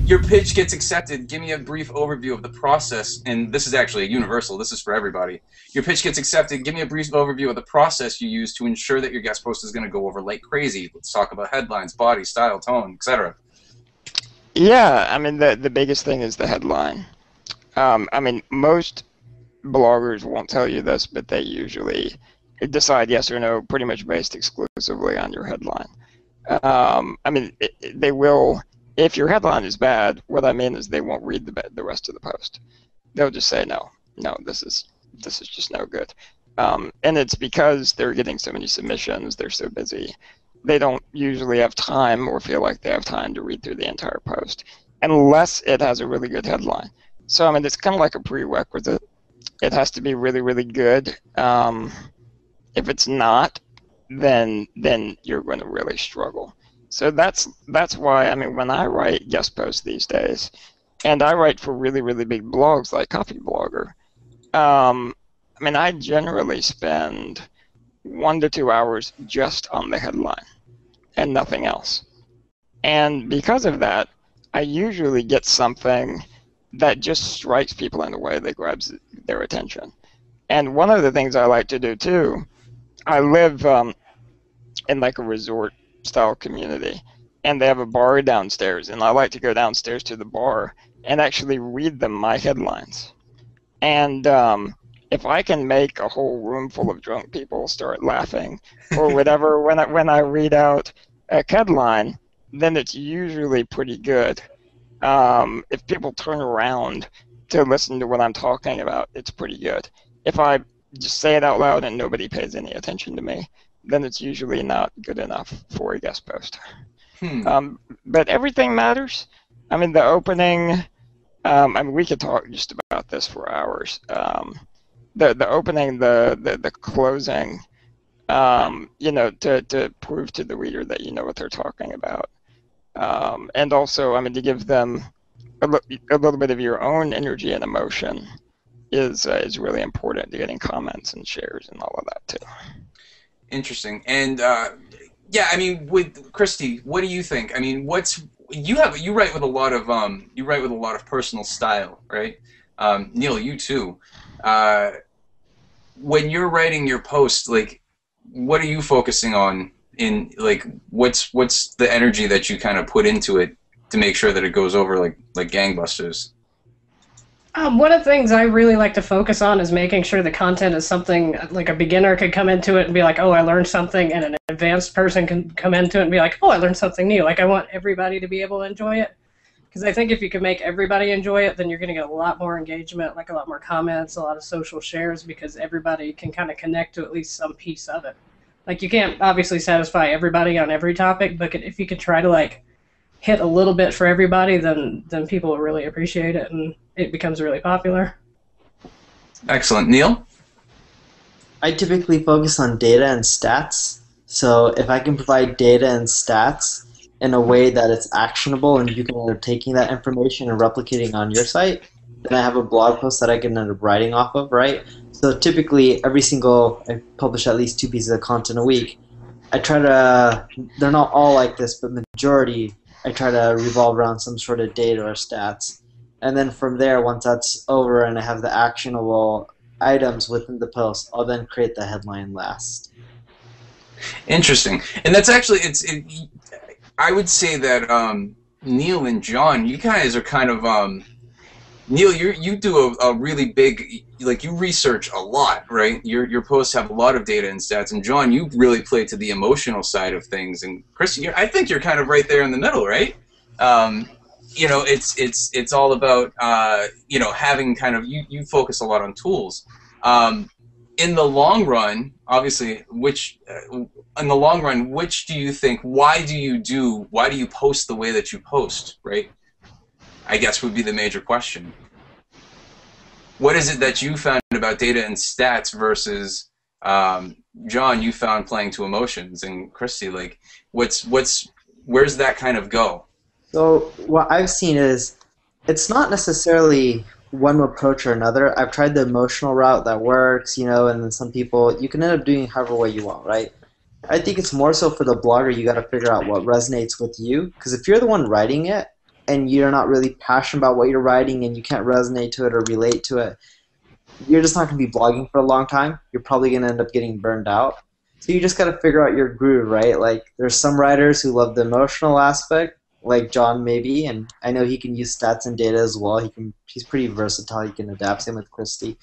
your pitch gets accepted. Give me a brief overview of the process. And this is actually a universal. This is for everybody. Your pitch gets accepted. Give me a brief overview of the process you use to ensure that your guest post is going to go over like crazy. Let's talk about headlines, body, style, tone, etc. Yeah, I mean, the biggest thing is the headline. I mean, most bloggers won't tell you this, but they usually decide yes or no pretty much based exclusively on your headline. I mean, they will, if your headline is bad, what I mean is they won't read the rest of the post. They'll just say, no, this is just no good. And it's because they're getting so many submissions, they're so busy. They don't usually have time or feel like they have time to read through the entire post unless it has a really good headline. So, I mean, it's kind of like a prerequisite. It has to be really, really good. If it's not, then you're going to really struggle. So that's why, I mean, when I write guest posts these days, and I write for really, really big blogs like Coffee Blogger, I mean, I generally spend 1 to 2 hours just on the headline and nothing else. And because of that, I usually get something that just strikes people in a way that grabs their attention. And one of the things I like to do too, I live in like a resort style community, and they have a bar downstairs, and I like to go downstairs to the bar and actually read them my headlines. And if I can make a whole room full of drunk people start laughing or whatever when I read out a headline, then it's usually pretty good. If people turn around to listen to what I'm talking about, it's pretty good. If I just say it out loud and nobody pays any attention to me, then it's usually not good enough for a guest post. But everything matters. I mean, the opening, I mean, we could talk just about this for hours. The opening, the closing, you know, to prove to the reader that you know what they're talking about. And also, I mean, to give them a little bit of your own energy and emotion is really important to getting comments and shares and all of that too. Interesting. And yeah, I mean, with Christy, what do you think? I mean, you write with a lot of personal style, right? Neil, you too. When you're writing your post, like, what are you focusing on? In like, what's the energy that you kind of put into it to make sure that it goes over like gangbusters? One of the things I really like to focus on is making sure the content is something like a beginner could come into it and be like, oh, I learned something, and an advanced person can come into it and be like, oh, I learned something new. Like, I want everybody to be able to enjoy it. Because I think if you can make everybody enjoy it, then you're going to get a lot more engagement, like a lot more comments, a lot of social shares, because everybody can kind of connect to at least some piece of it. Like, you can't obviously satisfy everybody on every topic, but if you could try to, like, hit a little bit for everybody, then people will really appreciate it, and it becomes really popular. Excellent. Neil? I typically focus on data and stats. So if I can provide data and stats in a way that it's actionable and you can end up taking that information and replicating on your site, then I have a blog post that I can end up writing off of, right? So typically I publish at least 2 pieces of content a week. I try to, they're not all like this, but majority, I try to revolve around some sort of data or stats. And then from there, once that's over and I have the actionable items within the post, I'll then create the headline last. Interesting. And that's actually, I would say that Neil and Jon, you guys are kind of, Neil, you do a really big, like, you research a lot, right? Your posts have a lot of data and stats, and Jon, you really play to the emotional side of things, and Chris, I think you're kind of right there in the middle, right? You know, it's all about you know, having kind of, you focus a lot on tools. In the long run, obviously, in the long run, which do you think? Why do you post the way that you post, right? I guess would be the major question. What is it that you found about data and stats versus Jon, you found playing to emotions, and Christy, like, where's that kind of go? So what I've seen is it's not necessarily one approach or another. I've tried the emotional route that works, you know, and then some people, you can end up doing however way you want, right? I think it's more so for the blogger, you got to figure out what resonates with you, because if you're the one writing it, and you're not really passionate about what you're writing and you can't resonate to it or relate to it, you're just not going to be blogging for a long time. You're probably going to end up getting burned out. So you just got to figure out your groove, right? Like, there's some writers who love the emotional aspect, like Jon maybe, and I know he can use stats and data as well. He's pretty versatile. He can adapt. Same with Christy.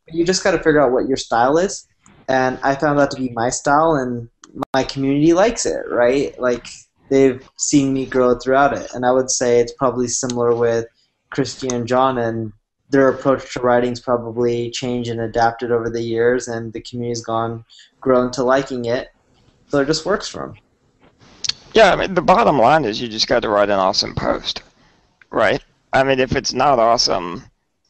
But you just got to figure out what your style is, and I found that to be my style, and my community likes it, right? Like, they've seen me grow throughout it, and I would say it's probably similar with Christy and Jon, and their approach to writing's probably changed and adapted over the years, and the community's grown to liking it, so it just works for them. Yeah, I mean, the bottom line is you just got to write an awesome post, right? I mean, if it's not awesome,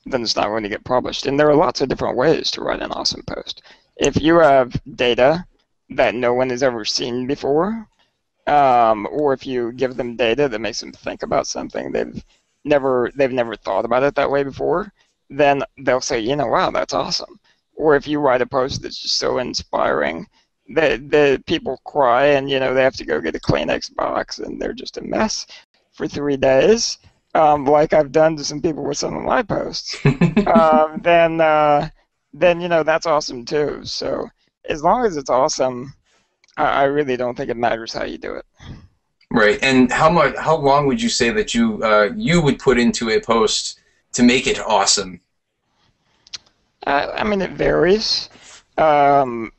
then it's not going to get published. And there are lots of different ways to write an awesome post. If you have data that no one has ever seen before, or if you give them data that makes them think about something they've never thought about it that way before, then they'll say, wow, that's awesome. Or if you write a post that's just so inspiring that the people cry and they have to go get a Kleenex box and they're just a mess for 3 days, like I've done to some people with some of my posts, then that's awesome too. So as long as it's awesome, I really don't think it matters how you do it. Right. And how long would you say that you would put into a post to make it awesome? I mean, it varies. In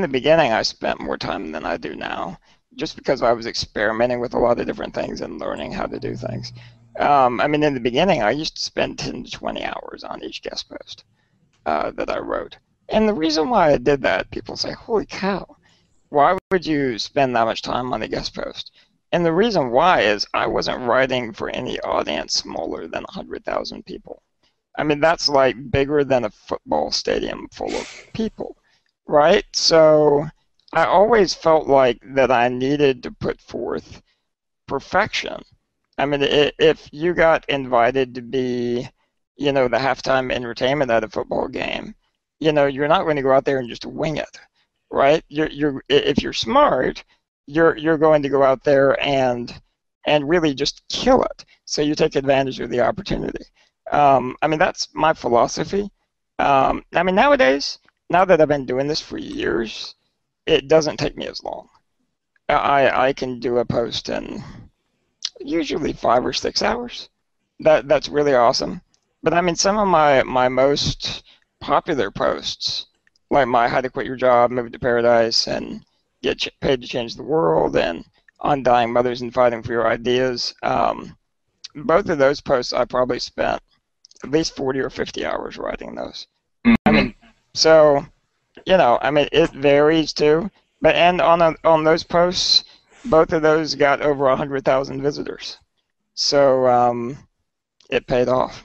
the beginning, I spent more time than I do now, just because I was experimenting with a lot of different things and learning how to do things. I mean, in the beginning, I used to spend 10 to 20 hours on each guest post that I wrote. And the reason why I did that, people say, holy cow, why would you spend that much time on a guest post? And the reason why is I wasn't writing for any audience smaller than 100,000 people. I mean, that's like bigger than a football stadium full of people, right? So I always felt like that I needed to put forth perfection. I mean, if you got invited to be, the halftime entertainment at a football game, you're not going to go out there and just wing it, right? If you're smart, you're going to go out there and really just kill it. So you take advantage of the opportunity. I mean, that's my philosophy. I mean, nowadays, now that I've been doing this for years, it doesn't take me as long. I can do a post in usually 5 or 6 hours. That's really awesome. But I mean, some of my most popular posts, like my How to Quit Your Job, Move to Paradise, and Get Paid to Change the World, and Undying Mothers and Fighting for Your Ideas, both of those posts I probably spent at least 40 or 50 hours writing those. Mm-hmm. I mean, so, I mean, it varies too. But and on those posts, both of those got over 100,000 visitors. So it paid off.